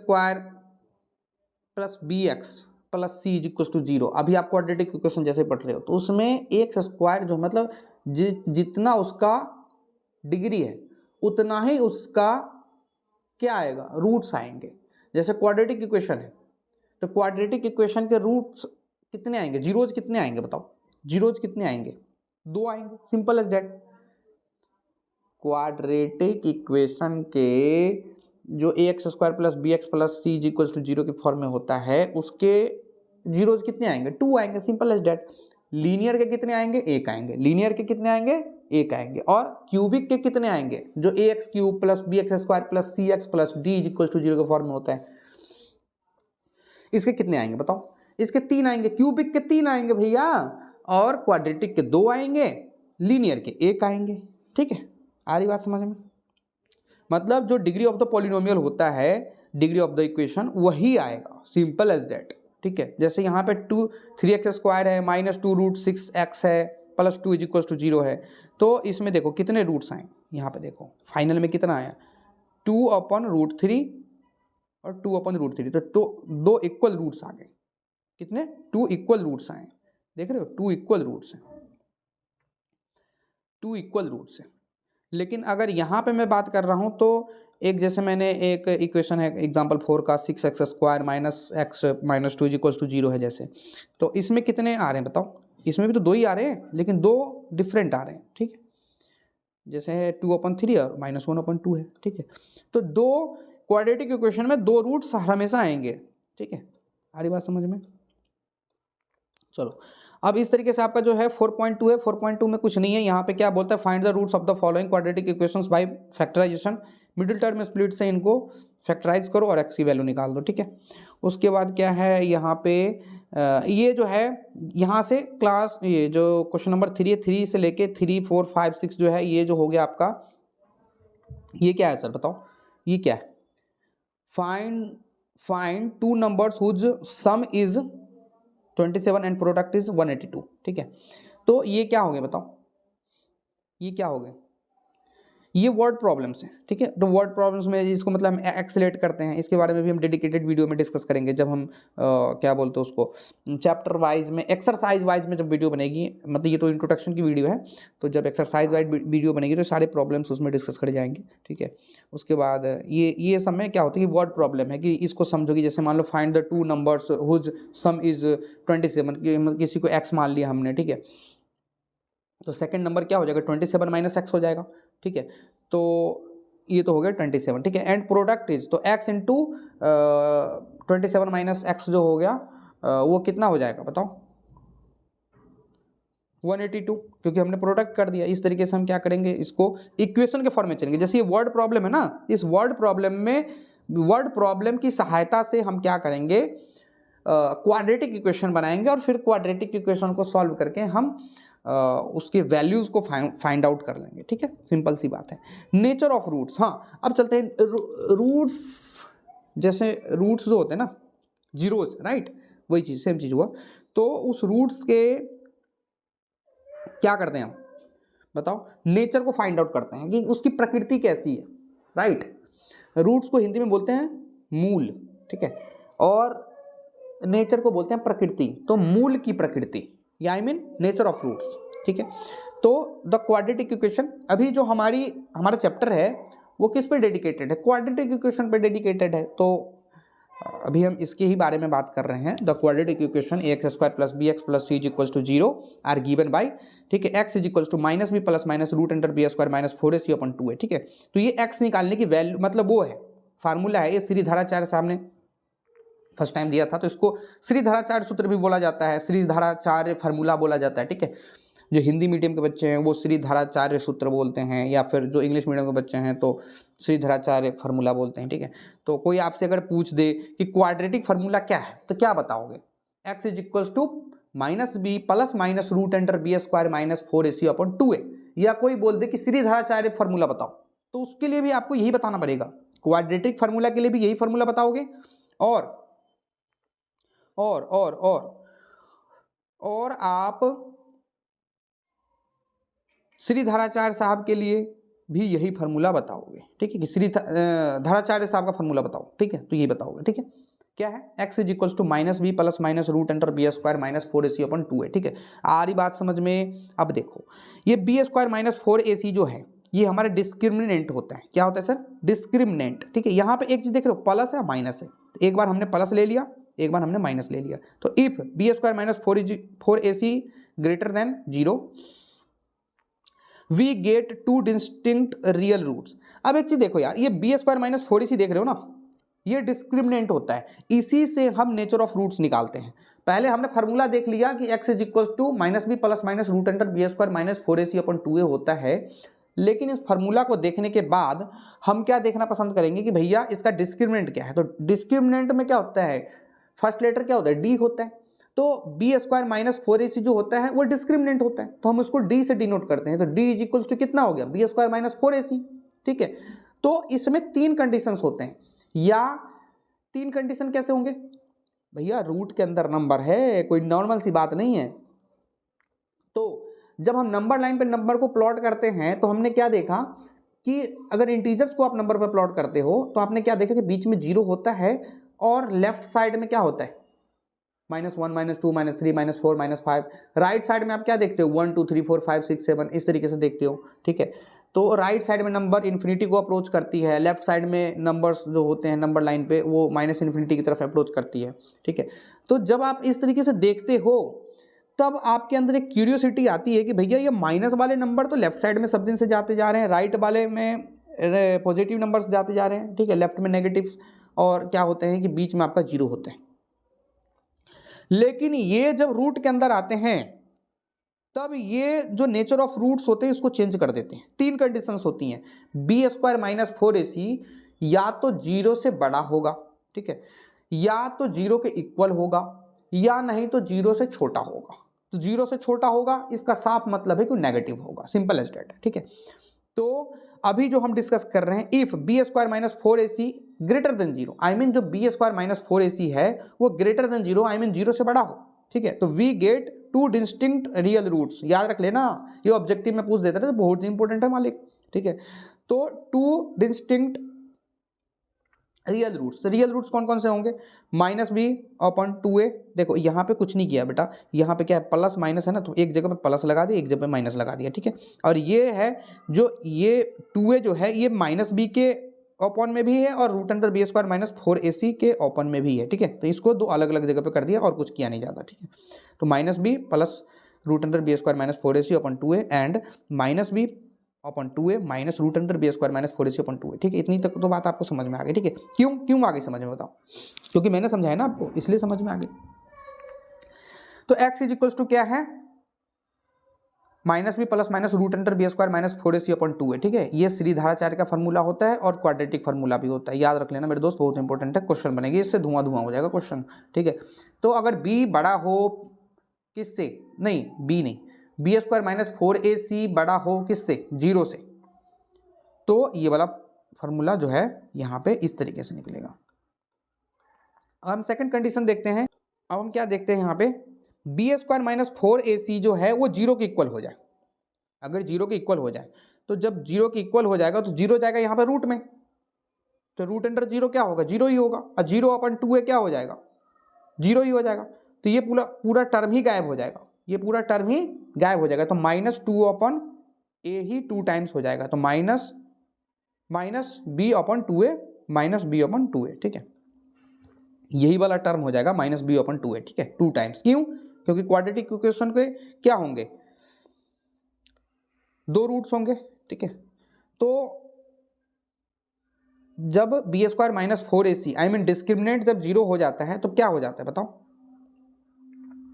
plus bx plus c is equal to 0। अभी आप क्वाड्रेटिक इक्वेशन जैसे पढ़ रहे हो तो उसमें ax² जो मतलब जितना उसका डिग्री है उतना ही उसका क्या आएगा, रूट्स आएंगे। जैसे क्वाड्रेटिक इक्वेशन है तो क्वाड्रेटिक इक्वेशन के रूट्स कितने आएंगे, जीरोज कितने आएंगे बताओ, जीरोज कितने आएंगे, 2 आएंगे, simple as that. Quadratic equation के जो ax² plus bx plus c is equal to 0 के फॉर्म में होता है उसके जीरोज कितने आएंगे, 2 आएंगे, सिंपल एज दैट। लीनियर के कितने आएंगे, 1 आएंगे। लीनियर के कितने आएंगे, 1 आएंगे। और क्यूबिक के कितने आएंगे, जो ax³ plus bx² plus cx plus d is equal to 0 के फॉर्म में होता है, इसके कितने आएंगे बताओ, इसके 3 आएंगे। क्यूबिक के 3 आएंगे भैया, और क्वाड्रेटिक के 2 आएंगे, लीनियर के 1 आएंगे, ठीक है। आ रही बात समझ में, मतलब जो डिग्री ऑफ द पॉलिनोमियल होता है, डिग्री ऑफ द इक्वेशन वही आएगा, सिंपल एज दैट, ठीक है। जैसे यहाँ पे 3x² है माइनस 2 रूट 6x है प्लस 2 इज इक्वल टू 0 है, तो इसमें देखो कितने रूट्स आए, यहाँ पे देखो फाइनल में कितना आया, 2/√3 और 2/√3, तो 2 इक्वल रूट्स आ गए। कितने, 2 इक्वल रूट्स आए, देख रहे हो, 2 इक्वल रूट्स हैं, 2 इक्वल रूट्स हैं। लेकिन अगर यहाँ पे मैं बात कर रहा हूँ तो एक, जैसे मैंने एक इक्वेशन है एग्जांपल 4 का 6x² minus x minus 2 equals to 0 है जैसे, तो इसमें कितने आ रहे हैं बताओ, इसमें भी तो 2 ही आ रहे हैं लेकिन 2 डिफरेंट आ रहे हैं, ठीक है। जैसे है 2/3 और माइनस 1/2 है, ठीक है। तो 2 क्वाड्रेटिक इक्वेशन में 2 रूट्स हमेशा आएंगे, ठीक है। आ रही बात समझ में, चलो अब इस तरीके से आपका जो है 4.2 है। 4.2 में कुछ नहीं है, यहाँ पे क्या बोलता है, find the roots of the following quadratic equations by factorisation. Middle term split से इनको फैक्टराइज करो और x की वैल्यू निकाल दो, ठीक है। उसके बाद क्या है यहाँ पे ये जो है यहाँ से क्लास, ये जो क्वेश्चन नंबर 3 है, 3 से लेके 3 4 5 6 जो है, ये जो हो गया आपका, ये क्या है सर बताओ, ये क्या है, find 2 numbers whose sum is 27 and product is 182, ठीक है। तो ये क्या हो गया बताओ, ये क्या हो गया, ये वर्ड प्रॉब्लम्स हैं, ठीक है। तो वर्ड प्रॉब्लम्स में इसको मतलब हम एक्सेलेरेट करते हैं, इसके बारे में भी हम डेडिकेटेड वीडियो में डिस्कस करेंगे जब हम क्या बोलते हैं उसको, चैप्टर वाइज में, एक्सरसाइज वाइज में जब वीडियो बनेगी, मतलब ये तो इंट्रोडक्शन की वीडियो है, तो जब एक्सरसाइज वाइज वीडियो बनेगी तो सारे प्रॉब्लम्स उसमें डिस्कस करे जाएंगे, ठीक है। उसके बाद ये सब में क्या होता है कि वर्ड प्रॉब्लम है कि इसको समझोगी, जैसे मान लो find the 2 numbers whose sum is 27, किसी को x मान लिया हमने, ठीक है। तो सेकंड नंबर क्या हो जाएगा, 27 माइनस x हो जाएगा, ठीक है। तो ये तो हो गया 27, ठीक है। एंड प्रोडक्ट इज, तो x इंटू 27 माइनस x जो हो गया वो कितना हो जाएगा बताओ, 182, क्योंकि हमने प्रोडक्ट कर दिया। इस तरीके से हम क्या करेंगे, इसको इक्वेशन के फॉर्म में चलेंगे। जैसे ये वर्ड प्रॉब्लम है ना, इस वर्ड प्रॉब्लम में, वर्ड प्रॉब्लम की सहायता से हम क्या करेंगे, क्वाड्रेटिक इक्वेशन बनाएंगे और फिर क्वाड्रेटिक इक्वेशन को सॉल्व करके हम उसके वैल्यूज़ को फाइंड आउट कर लेंगे, ठीक है। सिंपल सी बात है। नेचर ऑफ रूट्स, हाँ अब चलते हैं रूट्स, जैसे रूट्स जो होते हैं ना, जीरोज, राइट, वही चीज़, सेम चीज़ हुआ। तो उस रूट्स के क्या करते हैं हम, बताओ, नेचर को फाइंड आउट करते हैं कि उसकी प्रकृति कैसी है, राइट। रूट्स को हिंदी में बोलते हैं मूल, ठीक है, और नेचर को बोलते हैं प्रकृति। तो मूल की प्रकृति या I mean nature of roots, ठीक है। तो द क्वाड्रेटिक इक्वेशन, अभी जो हमारा चैप्टर है वो किस पे डेडिकेटेड है, क्वाड्रेटिक इक्वेशन पे डेडिकेटेड है। तो अभी हम इसके ही बारे में बात कर रहे हैं। The quadratic equation ax square plus B x plus C is equals to 0 are given by, ठीक है, x is equals to minus b plus minus root under b square minus 4ac upon 2a, ठीक है। तो ये x निकालने की value, मतलब वो है फार्मूला है, ये श्रीधराचार्य साहब ने फर्स्ट टाइम दिया था, तो इसको श्रीधराचार्य सूत्र भी बोला जाता है, श्रीधराचार्य फार्मूला बोला जाता है, ठीक है। जो हिंदी मीडियम के बच्चे हैं वो श्रीधराचार्य सूत्र बोलते हैं, या फिर जो इंग्लिश मीडियम के बच्चे हैं तो श्रीधराचार्य फार्मूला बोलते हैं, ठीक है। तो कोई आपसे अगर पूछ दे कि क्वाड्रेटिक फार्मूला क्या है तो क्या बताओगे, x is equals to minus b plus minus root under b square minus 4ac upon 2a, या कोई बोल दे कि श्रीधराचार्य फार्मूला बताओ, तो उसके लिए भी आपको यही बताना पड़ेगा। क्वाड्रेटिक फार्मूला के लिए भी यही फार्मूला बताओगे, और आप श्रीधराचार्य साहब के लिए भी यही फार्मूला बताओगे, ठीक है, कि श्रीधराचार्य साहब का फार्मूला बताओ, ठीक है, तो यही बताओगे, ठीक है। क्या है, x is equals to minus b plus minus root under b square minus 4ac upon 2a, ठीक है। आ रही बात समझ में। अब देखो ये बी स्क्वायर माइनस 4ac जो है ये हमारा डिस्क्रिमिनेंट होता है। क्या होता है सर, डिस्क्रिमिनेंट, ठीक है। यहाँ पे एक चीज देख रहे हो, प्लस है माइनस है, तो एक बार हमने प्लस ले लिया, एक बार हमने माइनस ले लिया। तो if b square minus 4ac greater than 0 we get two distinct real roots. अब एक चीज देखो यार, ये बी स्क्वायर माइनस 4ac देख रहे हो ना, ये डिस्क्रिमिनेंट होता है, इसी से हम नेचर ऑफ रूट्स निकालते हैं। पहले हमने फार्मूला देख लिया कि x is equal to minus b plus minus root under b square minus 4ac upon 2a होता है, लेकिन इस फार्मूला को देखने के बाद हम क्या देखना पसंद करेंगे कि भैया इसका डिस्क्रिमिनेंट क्या है। तो डिस्क्रिमिनेंट में क्या होता है, फर्स्ट लेटर क्या होता है, डी होता है। तो बी स्क्वायर माइनस 4ac जो होता है वो डिस्क्रिमिनेंट होता है, तो हम उसको डी से डिनोट करते हैं। तो डी इज इक्वल टू कितना हो गया, बी स्क्वायर माइनस 4ac, ठीक है। तो इसमें 3 कंडीशंस होते हैं, या 3 कंडीशन कैसे होंगे भैया, रूट के अंदर नंबर है, कोई नॉर्मल सी बात नहीं है। तो जब हम नंबर लाइन पे नंबर को प्लॉट करते हैं तो हमने क्या देखा कि अगर इंटीजर्स को आप नंबर पर प्लॉट करते हो तो आपने क्या देखा कि बीच में 0 होता है और लेफ्ट साइड में क्या होता है, -1 -2 -3 -4 -5। राइट साइड में आप क्या देखते हो, 1 2 3 4 5 6 7 इस तरीके से देखते हो, ठीक है। तो राइट साइड में नंबर इन्फिनिटी को अप्रोच करती है, लेफ्ट साइड में नंबर्स जो होते हैं नंबर लाइन पे वो माइनस इन्फिनिटी की तरफ अप्रोच करती है, ठीक है। तो जब आप इस तरीके से देखते हो तब आपके अंदर एक क्यूरियोसिटी आती है कि भैया ये माइनस वाले नंबर तो लेफ्ट साइड में सब दिन से जाते जा रहे हैं, राइट वाले में पॉजिटिव नंबर्स जाते जा रहे हैं, ठीक है, लेफ्ट में नेगेटिव्स, और क्या होते हैं कि बीच में आपका 0 होता है। लेकिन ये जब रूट के अंदर आते हैं तब ये जो नेचर ऑफ रूट्स होते हैं इसको चेंज कर देते हैं। 3 कंडीशंस होती हैं, बी स्क्वायर माइनस 4ac या तो 0 से बड़ा होगा, ठीक है, या तो 0 के इक्वल होगा, या नहीं तो 0 से छोटा होगा। तो 0 से छोटा होगा इसका साफ मतलब है कि नेगेटिव होगा, सिंपल एज दैट, ठीक है। तो अभी जो हम डिस्कस कर रहे हैं, if b square minus 4ac greater than 0, I mean जो बी स्क्वायर माइनस 4ac है वो ग्रेटर देन 0, आई मीन 0 से बड़ा हो, ठीक है, तो we get 2 distinct real roots. याद रख लेना, ये ऑब्जेक्टिव में पूछ देता है तो बहुत इंपॉर्टेंट है मालिक, ठीक है। तो 2 डिस्टिंक्ट रियल रूट्स कौन कौन से होंगे, -b अपॉन 2a। देखो यहाँ पे कुछ नहीं किया बेटा, यहाँ पे क्या है, प्लस माइनस है ना, तो एक जगह पे प्लस लगा दिया, एक जगह पे माइनस लगा दिया, ठीक है। और ये है जो ये 2a जो है ये -b के अपॉन में भी है और root under b square minus 4ac के अपॉन में भी है, ठीक है। तो इसको 2 अलग अलग जगह पे कर दिया और कुछ किया नहीं जाता, ठीक है। तो -b plus root under b square minus 4ac upon 2a and -b upon 2a minus root under b square minus 4ac upon 2a, ठीक है। इतनी तक तो बात आपको समझ में आ गई, ठीक है। क्यों आगे समझ में बताओ, क्योंकि मैंने समझाया ना आपको, इसलिए समझ में आ गई। तो x इज इक्वल्स टू क्या है, -b plus minus root under b square minus 4ac upon 2a, ठीक है। ये श्रीधराचार्य का फार्मूला होता है और क्वाड्रेटिक फार्मूला भी होता है, याद रख लेना मेरे दोस्त, बहुत इंपॉर्टेंट है। क्वेश्चन बनेगी इससे, धुआं हो जाएगा क्वेश्चन, ठीक है। तो अगर b बड़ा हो किससे, नहीं b नहीं, बी स्क्वायर माइनस 4ac बड़ा हो किससे, 0 से, तो ये वाला फार्मूला जो है यहाँ पे इस तरीके से निकलेगा। अब हम सेकंड कंडीशन देखते हैं। अब हम क्या देखते हैं यहाँ पे, बी स्क्वायर माइनस 4ac जो है वो 0 के इक्वल हो जाए, अगर जीरो के इक्वल हो जाए, तो जब जीरो के इक्वल हो जाएगा तो जीरो जाएगा यहाँ पर रूट में, तो रूट अंडर जीरो क्या होगा, जीरो ही होगा, और जीरो अपन टू है क्या हो जाएगा, जीरो ही हो जाएगा। तो ये पूरा पूरा टर्म ही गायब हो जाएगा, ये पूरा टर्म ही गायब हो जाएगा। तो माइनस टू अपन ए ही टू टाइम्स हो जाएगा, तो minus b upon two a, minus b upon two a, ठीक है, यही वाला टर्म हो जाएगा minus b upon two a, ठीक है, टू टाइम्स। क्यों? क्योंकि क्वाड्रेटिक इक्वेशन के क्या होंगे, दो रूट्स होंगे, ठीक है। तो जब b square minus four a c I mean discriminant जब जीरो हो जाता है तो क्या हो जाता है बताओ,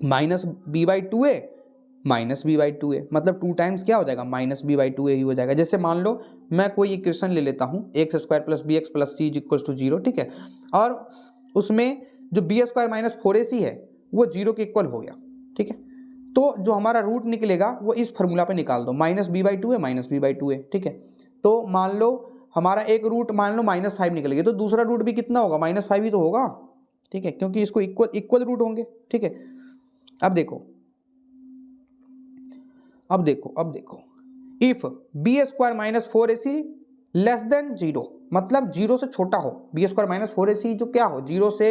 minus b by two a minus b by two a, मतलब टू टाइम्स क्या हो जाएगा, minus b by two a ही हो जाएगा। जैसे मान लो मैं कोई इक्वेशन ले लेता हूँ x square plus B x plus C is equals to zero, ठीक है, और उसमें जो b square minus four a c है वो जीरो के इक्वल हो गया, ठीक है। तो जो हमारा रूट निकलेगा वो इस फॉर्मूला पे निकाल दो, माइनस बी बाई टू है माइनस बी बाई टू है, ठीक है। तो मान लो हमारा एक रूट मान लो माइनस फाइव निकल गया, तो दूसरा रूट भी कितना होगा, माइनस फाइव ही तो होगा, ठीक है, क्योंकि इसको इक्वल रूट होंगे, ठीक है। अब देखो if b square minus four a c less than zero, मतलब जीरो से छोटा हो, b square minus four a c जो क्या हो, जीरो से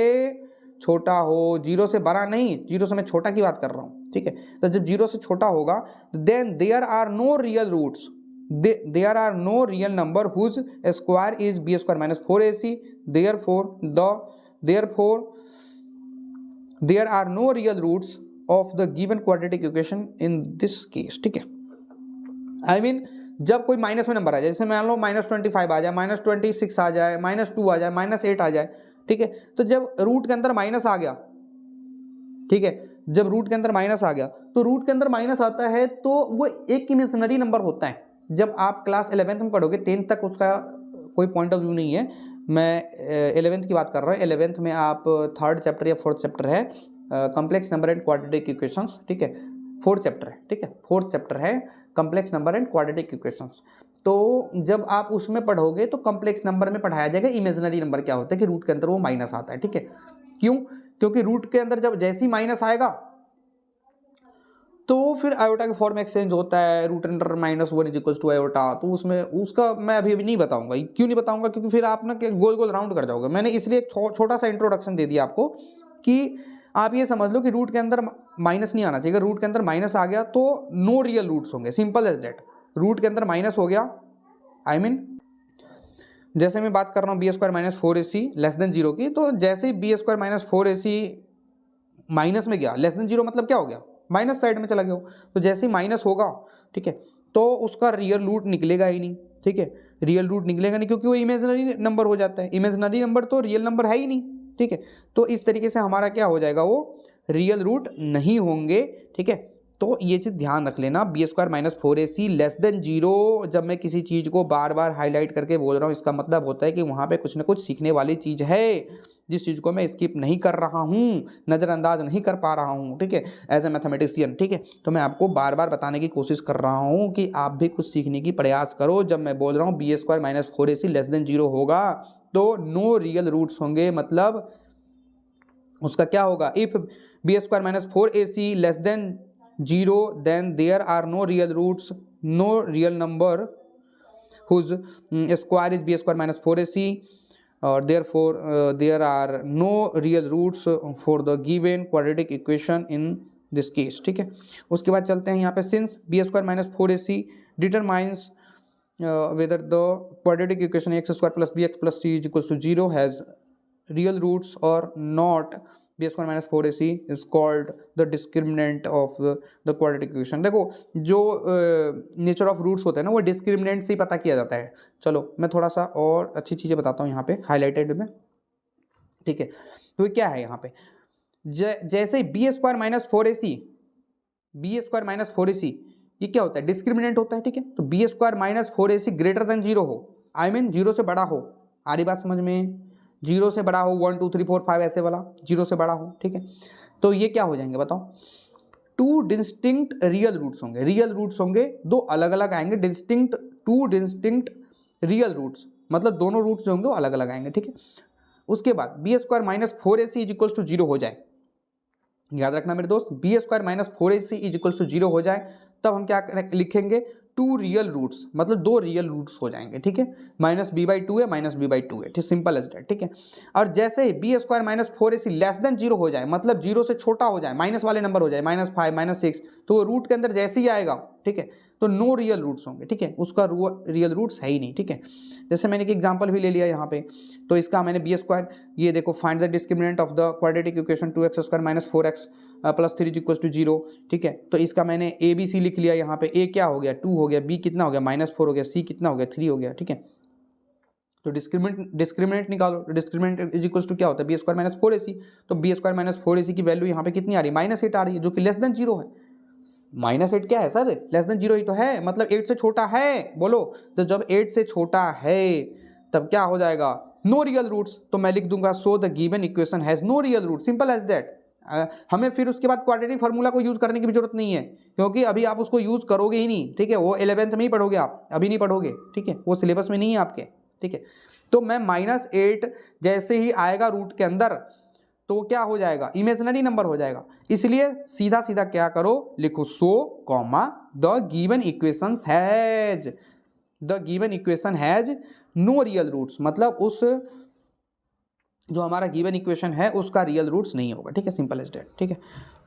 छोटा हो, जीरो से बड़ा नहीं, जीरो से मैं छोटा की बात कर रहा हूँ, ठीक है। तो जब जीरो से छोटा होगा then there are no real roots, there are no real number whose square is b square minus four a c, there are no real roots of the given quadratic equation in this case, ठीक है। I mean जब कोई minus में number आ जाए, जैसे मान लो minus 25 आ जाए, minus 26 आ जाए, माइनस 2 आ जाए, माइनस 8 आ जाए, ठीक है, तो जब रूट के अंदर माइनस आ गया, ठीक है, जब रूट के अंदर माइनस आ गया तो रूट के अंदर माइनस आता है तो वो एक इमेजिनरी नंबर होता है। जब आप क्लास 11th में पढ़ोगे, 10th तक उसका कोई पॉइंट ऑफ व्यू नहीं है, मैं 11th की बात कर रहा हूँ। 11th में आप थर्ड चैप्टर या फोर्थ चैप्टर है complex number and quadratic equations, ठीक है, फोर्थ चैप्टर है, ठीक है, फोर्थ चैप्टर है complex number and quadratic equations. तो जब आप उसमें पढ़ोगे तो कॉम्प्लेक्स नंबर में पढ़ाया जाएगा इमेजिनरी नंबर क्या होता है, कि रूट के अंदर वो माइनस आता है, ठीक है। क्यों? क्योंकि रूट के अंदर जब जैसे ही माइनस आएगा तो फिर आयोटा के फॉर्म एक्सचेंज होता है, root under minus one is equal to iota. तो उसमें उसका मैं अभी नहीं बताऊंगा। क्यों नहीं बताऊंगा? क्योंकि फिर आप ना गोल गोल राउंड कर जाओगे। मैंने इसलिए एक छोटा सा इंट्रोडक्शन दे दिया आपको कि आप ये समझ लो कि रूट के अंदर माइनस नहीं आना चाहिए। अगर रूट के अंदर माइनस आ गया तो नो रियल रूट्स होंगे, सिंपल एज डेट। रूट के अंदर माइनस हो गया, आई मीन जैसे मैं बात कर रहा हूँ b square minus four a c less than zero की, तो जैसे ही B square minus four a C minus में गया, लेस देन जीरो मतलब क्या हो गया, माइनस साइड में चला गया। तो जैसे ही माइनस होगा, ठीक है, तो उसका रियल रूट निकलेगा ही नहीं, ठीक है, रियल रूट निकलेगा नहीं, क्योंकि वो इमेजिनरी नंबर हो जाता है। इमेजिनरी नंबर तो रियल नंबर है ही नहीं, ठीक है। तो इस तरीके से हमारा क्या हो जाएगा, वो रियल रूट नहीं होंगे, ठीक है। तो ये चीज़ ध्यान रख लेना, B square minus four a c less than zero. जब मैं किसी चीज़ को बार बार हाईलाइट करके बोल रहा हूँ, इसका मतलब होता है कि वहाँ पे कुछ ना कुछ सीखने वाली चीज़ है, जिस चीज़ को मैं स्किप नहीं कर रहा हूँ, नज़रअंदाज नहीं कर पा रहा हूँ, ठीक है, एज ए मैथमेटिशियन, ठीक है। तो मैं आपको बार बार बताने की कोशिश कर रहा हूँ कि आप भी कुछ सीखने की प्रयास करो। जब मैं बोल रहा हूँ b square minus four a c less than zero होगा तो नो रियल रूट्स होंगे, मतलब उसका क्या होगा, if b square minus four a c less than zero then there are no real roots, no real number whose square is b square minus four a c, और therefore there are no real roots for the given quadratic equation in this case, ठीक है। उसके बाद चलते हैं यहाँ पे, since b square minus four a c determines whether the quadratic equation x square plus B x plus C is equal to zero has real roots और not, b square minus four a c is called the discriminant of the quadratic equation. देखो जो nature of roots होते हैं ना, वो discriminant से ही पता किया जाता है। चलो मैं थोड़ा सा और अच्छी चीज़ें बताता हूँ यहाँ पे हाईलाइटेड में, ठीक है। तो क्या है यहाँ पे, जैसे B square minus four a C, B square minus four a सी ये क्या होता है, डिस्क्रिमिनेंट होता है, ठीक है। तो B square minus four a C greater than zero हो, आई मीन जीरो से बड़ा हो, आ रही बात समझ में, जीरो से बड़ा हो, 1 2 3 4 5 ऐसे वाला जीरो से बड़ा हो, ठीक है। तो ये क्या हो जाएंगे बताओ, टू डिस्टिंक्ट रियल रूट्स होंगे। रियल रूट्स होंगे दो अलग अलग आएंगे, distinct, two distinct real roots, मतलब दोनों रूट्स जो होंगे वो अलग अलग आएंगे, ठीक है। उसके बाद b square minus four a c is equals to zero हो जाए, याद रखना मेरे दोस्त, b square minus four a c is equals to zero हो जाए, तब हम क्या लिखेंगे, 2 रियल रूट्स, मतलब 2 रियल रूट्स हो जाएंगे, ठीक है। -b/2 है, -b/2 है, ठीक, सिंपल एज दैट, ठीक है। और जैसे ही b² - 4ac लेस देन 0 हो जाए, मतलब 0 से छोटा हो जाए, माइनस वाले नंबर हो जाए, -5 -6, तो वो रूट के अंदर जैसे ही आएगा, ठीक है, तो नो रियल रूट्स होंगे, ठीक है, उसका रियल रूट्स है ही नहीं, ठीक है। जैसे मैंने एक एग्जांपल भी ले लिया यहाँ पे, तो इसका मैंने b², ये देखो, find the discriminant of the quadratic equation 2x² - 4x + 3 = 0, ठीक है। तो इसका मैंने ए बी सी लिख लिया यहाँ पे, a क्या हो गया 2 हो गया, b कितना हो गया -4 हो गया, c कितना हो गया 3 हो गया, ठीक है। तो डिस्क्रिमिनेंट निकालो, डिस्क्रिमिनेंट इज इक्वल टू क्या होता है b² - 4ac, तो b² - 4ac की वैल्यू यहाँ पे कितनी आ रही है -8 आ रही है, जो कि लेस देन 0 है। -8 क्या है सर, लेस देन 0 ही तो है, मतलब 8 से छोटा है, बोलो। तो जब 8 से छोटा है तब क्या हो जाएगा, नो रियल रूट्स, तो मैं लिख दूंगा so the given equation has no real root, simple as that. हमें फिर उसके बाद क्वाड्रेटिक फार्मूला को यूज करने की भी जरूरत नहीं है, क्योंकि अभी आप उसको यूज करोगे ही नहीं, ठीक है, वो 11th में ही पढ़ोगे आप, अभी नहीं पढ़ोगे, ठीक है, वो सिलेबस में नहीं है आपके, ठीक है। तो मैं -8 जैसे ही आएगा रूट के अंदर, तो क्या हो जाएगा, इमेजिनरी नंबर हो जाएगा, इसलिए सीधा सीधा क्या करो, लिखो so comma the given equation has no real roots, मतलब उस जो हमारा गिवन इक्वेशन है उसका रियल रूट्स नहीं होगा, ठीक है, सिंपल एज दैट, ठीक है।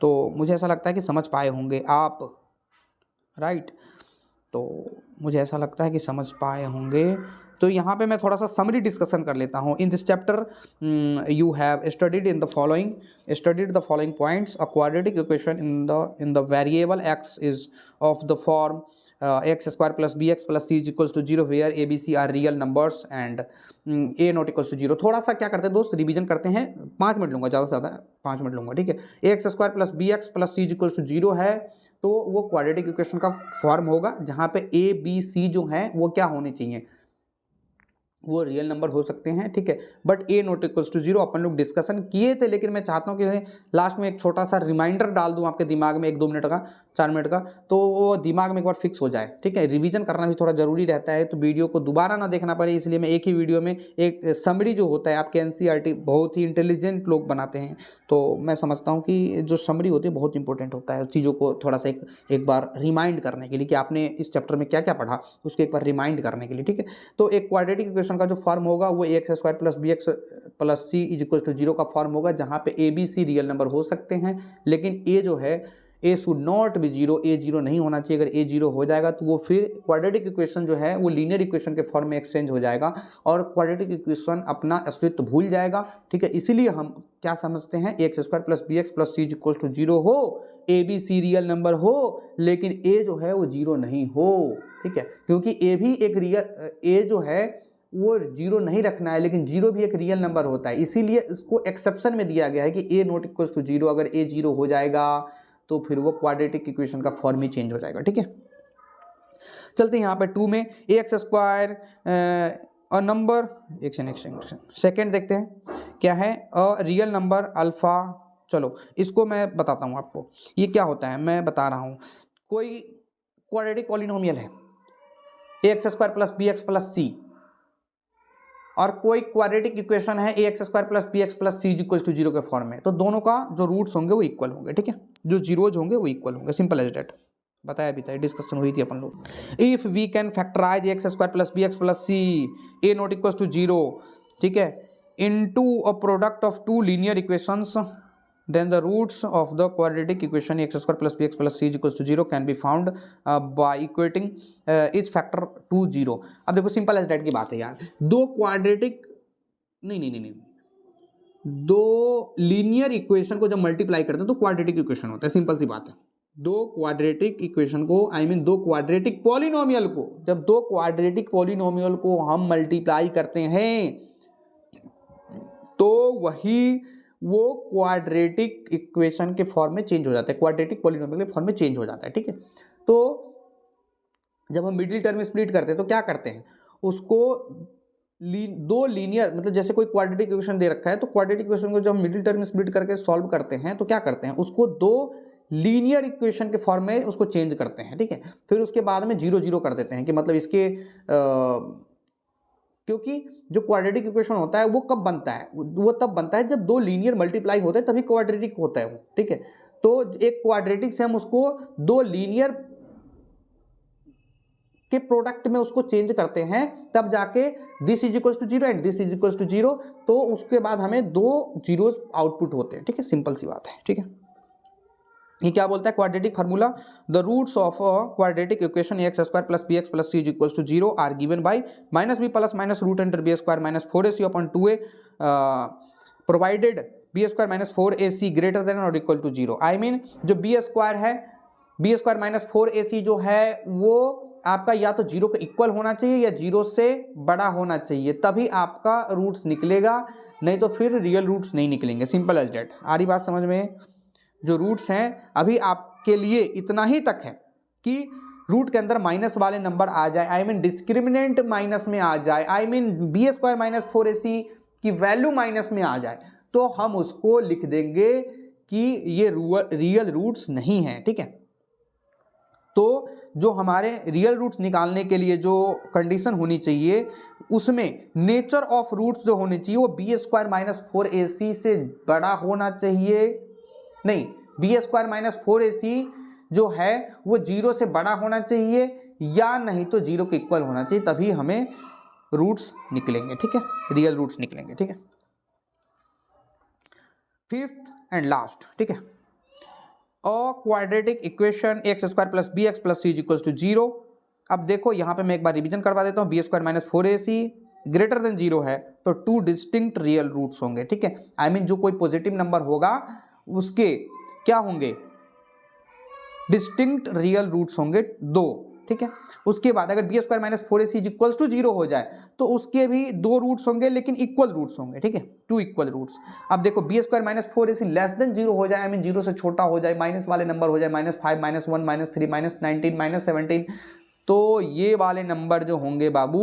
तो मुझे ऐसा लगता है कि समझ पाए होंगे आप, राइट। तो मुझे ऐसा लगता है कि समझ पाए होंगे। तो यहाँ पे मैं थोड़ा सा समरी डिस्कशन कर लेता हूँ। In this chapter you have studied the following points, a quadratic equation in the variable x is of the form x² + bx + c = 0 where a b c are real numbers and a not equals to 0। थोड़ा सा क्या करते हैं दोस्त, revision करते हैं, 5 minute लूँगा, ज़्यादा से ज़्यादा 5 मिनट लूँगा, ठीक है। x² + bx + c = 0 है, तो वो क्वाड्रेटिक इक्वेशन का फॉर्म होगा, जहाँ पे a b c जो हैं वो क्या होने चाहिए, वो रियल नंबर हो सकते हैं, ठीक है। But a not equals to 0 अपन लोग डिस्कशन किए थे, लेकिन मैं चाहता हूँ कि लास्ट में एक छोटा सा रिमाइंडर डाल दूँ आपके दिमाग में, 1-2 मिनट का, 4 मिनट का, तो वो दिमाग में एक बार फिक्स हो जाए, ठीक है। रिवीजन करना भी थोड़ा जरूरी रहता है, तो वीडियो को दोबारा ना देखना पड़े, इसलिए मैं एक ही वीडियो में एक समरी जो होता है, आपके NCERT बहुत ही इंटेलिजेंट लोग बनाते हैं, तो मैं समझता हूँ कि जो समरी होती है बहुत इंपॉर्टेंट होता है, चीज़ों को थोड़ा सा एक बार रिमाइंड करने के लिए कि आपने इस चैप्टर में क्या क्या पढ़ा, उसको एक बार रिमाइंड करने के लिए, ठीक है। तो एक क्वाड्रेटिक इक्वेशन का जो फॉर्म होगा वो x² + bx + c = 0 का फॉर्म होगा, जहाँ पे a b c real number हो सकते हैं, लेकिन a जो है a should not be 0, a 0 नहीं होना चाहिए। अगर a 0 हो जाएगा तो वो फिर क्वाड्रेटिक इक्वेशन जो है वो लीनियर इक्वेशन के फॉर्म में एक्सचेंज हो जाएगा और क्वाड्रेटिक इक्वेशन अपना अस्तित्व भूल जाएगा, ठीक है। इसीलिए हम क्या समझते हैं, x² + bx + c = 0 हो, a b c real number हो, लेकिन a जो है वो 0 नहीं हो, ठीक है, क्योंकि a भी एक रियल, a जो है वो 0 नहीं रखना है, लेकिन 0 भी एक रियल नंबर होता है, इसीलिए इसको एक्सेप्शन में दिया गया है कि a नॉट इक्वल्स टू 0, अगर a 0 हो जाएगा तो फिर वो क्वाड्रेटिक इक्वेशन का फॉर्म ही चेंज हो जाएगा, ठीक है। चलते हैं यहाँ पे 2 में ax² और नंबर सेकेंड देखते हैं क्या है, अ रियल नंबर अल्फा। चलो इसको मैं बताता हूँ आपको, ये क्या होता है मैं बता रहा हूँ। कोई क्वाड्रेटिक पॉलिनोमियल है ax² + bx + c, और कोई क्वाड्रेटिक इक्वेशन है ax² + bx + c = 0 के फॉर्म में, तो दोनों का जो रूट्स होंगे वो इक्वल होंगे, ठीक है, जो जीरोज होंगे वो इक्वल होंगे, सिंपल एज दैट। बताया भी था, डिस्कशन हुई थी अपन लोग। If we can factorise ax² + bx + c a not equal to 0, ठीक है, into a product of 2 linear equations, then the roots of the quadratic equation x² + bx + c = 0 can be found by equating each factor to 0। अब देखो simple as that की बात है यार, दो quadratic नहीं, दो लीनियर इक्वेशन को जब मल्टीप्लाई करते हैं तो क्वाड्रेटिक इक्वेशन होता है, सिंपल सी बात है। दो क्वाड्रेटिक इक्वेशन को दो क्वाड्रेटिक पॉलिनोमियल को, जब दो क्वाड्रेटिक पॉलिनोमियल को हम मल्टीप्लाई करते हैं तो वही वो क्वाड्रेटिक इक्वेशन के फॉर्म में चेंज हो जाता है, क्वाड्रेटिक पॉलिनोमियल के फॉर्म में चेंज हो जाता है, ठीक है। तो जब हम मिडिल टर्म स्प्लिट करते हैं तो क्या करते हैं, उसको दो लीनियर, मतलब जैसे कोई क्वाड्रेटिक इक्वेशन दे रखा है तो क्वाड्रेटिक इक्वेशन को जब हम मिडिल टर्म स्प्लिट करके सॉल्व करते हैं तो क्या करते हैं, उसको दो लीनियर इक्वेशन के फॉर्म में उसको चेंज करते हैं, ठीक है। फिर उसके बाद में 0-0 कर देते हैं कि मतलब इसके क्योंकि जो क्वाड्रेटिक इक्वेशन होता है वो कब बनता है, वो तब बनता है जब दो लीनियर मल्टीप्लाई होते हैं तभी क्वाड्रेटिक होता है वो, ठीक है। तो एक क्वाड्रेटिक से हम उसको दो लीनियर के प्रोडक्ट में उसको चेंज करते हैं तब जाके this is equals to zero and this is equals to zero, तो उसके बाद हमें दो जीरोज आउटपुट होते हैं। ठीक है, सिंपल सी बात है। ठीक है, ये क्या बोलता है quadratic formula, the roots of a quadratic equation x square plus B x plus C is equals to zero are given by minus b plus minus root under b square minus 4ac upon 2a provided b square minus 4ac greater than और equal to zero. I mean जो b square है, b square minus 4ac जो है वो आपका या तो zero के इक्वल होना चाहिए या जीरो से बड़ा होना चाहिए, तभी आपका रूट्स निकलेगा, नहीं तो फिर रियल रूट्स नहीं निकलेंगे। Simple as date. आ रही बात समझ में? जो रूट्स हैं अभी आपके लिए इतना ही तक है कि रूट के अंदर माइनस वाले नंबर आ जाए, आई मीन डिस्क्रिमिनेंट माइनस में आ जाए, I mean b square minus 4ac की वैल्यू माइनस में आ जाए, तो हम उसको लिख देंगे कि ये रियल रूट्स नहीं हैं। ठीक है, तो जो हमारे रियल रूट्स निकालने के लिए जो कंडीशन होनी चाहिए उसमें नेचर ऑफ रूट्स जो होने चाहिए वो बी स्क्वायर माइनस 4ac से बड़ा होना चाहिए, नहीं बी स्क्वायर माइनस 4ac जो है वो जीरो से बड़ा होना चाहिए या नहीं तो जीरो के इक्वल होना चाहिए, तभी हमें रूट्स निकलेंगे। ठीक है, रियल रूट्स निकलेंगे। ठीक है, फिफ्थ एंड लास्ट। ठीक है, a quadratic equation x square plus B x plus C is equals to zero. अब देखो यहाँ पे मैं एक बार रिवीजन करवा देता हूँ, b square minus 4ac greater than zero है तो टू डिस्टिंक्ट रियल रूट्स होंगे। ठीक है, आई मीन जो कोई पॉजिटिव नंबर होगा उसके क्या होंगे, डिस्टिंक्ट रियल रूट्स होंगे दो। ठीक है, उसके बाद अगर b square minus 4ac is equals to zero हो जाए तो उसके भी दो रूट्स होंगे लेकिन इक्वल रूट्स होंगे। ठीक है, टू इक्वल रूट्स। अब देखो b square minus 4ac less than zero हो जाए, आई मीन जीरो से छोटा हो जाए, माइनस वाले नंबर हो जाए, -5 -1 -3 -19 -17, तो ये वाले नंबर जो होंगे बाबू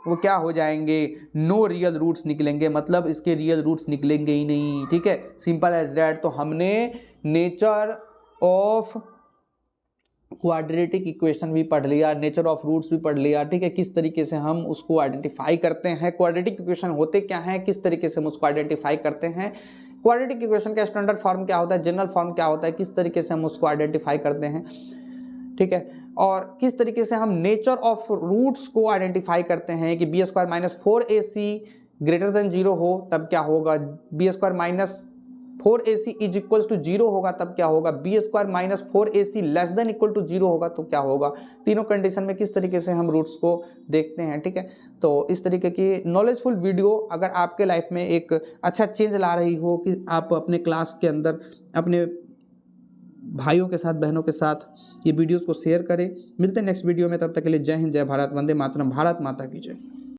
वो क्या हो जाएंगे, नो रियल रूट्स निकलेंगे, मतलब इसके रियल रूट्स निकलेंगे ही नहीं। ठीक है, सिंपल एज दैट। तो हमने नेचर ऑफ क्वाड्रेटिक इक्वेशन भी पढ़ लिया, नेचर ऑफ रूट्स भी पढ़ लिया। ठीक है, किस तरीके से हम उसको आइडेंटिफाई करते हैं, क्वाड्रेटिक इक्वेशन होते क्या हैं, किस तरीके से हम उसको आइडेंटिफाई करते हैं, क्वाड्रेटिक इक्वेशन का स्टैंडर्ड फॉर्म क्या होता है, जनरल फॉर्म क्या होता है, किस तरीके से हम उसको आइडेंटिफाई करते हैं। ठीक है, और किस तरीके से हम नेचर ऑफ रूट्स को आइडेंटिफाई करते हैं कि b square minus 4ac greater than zero हो तब क्या होगा, b square minus 4ac is equals to zero होगा तब क्या होगा, b square minus 4ac less than equal to zero होगा तो क्या होगा। तीनों कंडीशन में किस तरीके से हम रूट्स को देखते हैं। ठीक है, तो इस तरीके की नॉलेजफुल वीडियो अगर आपके लाइफ में एक अच्छा चेंज ला रही हो कि आप अपने क्लास के अंदर अपने भाइयों के साथ, बहनों के साथ ये वीडियोस को शेयर करें। मिलते हैं नेक्स्ट वीडियो में, तब तक के लिए जय हिंद, जय भारत, वंदे मातरम, भारत माता की जय।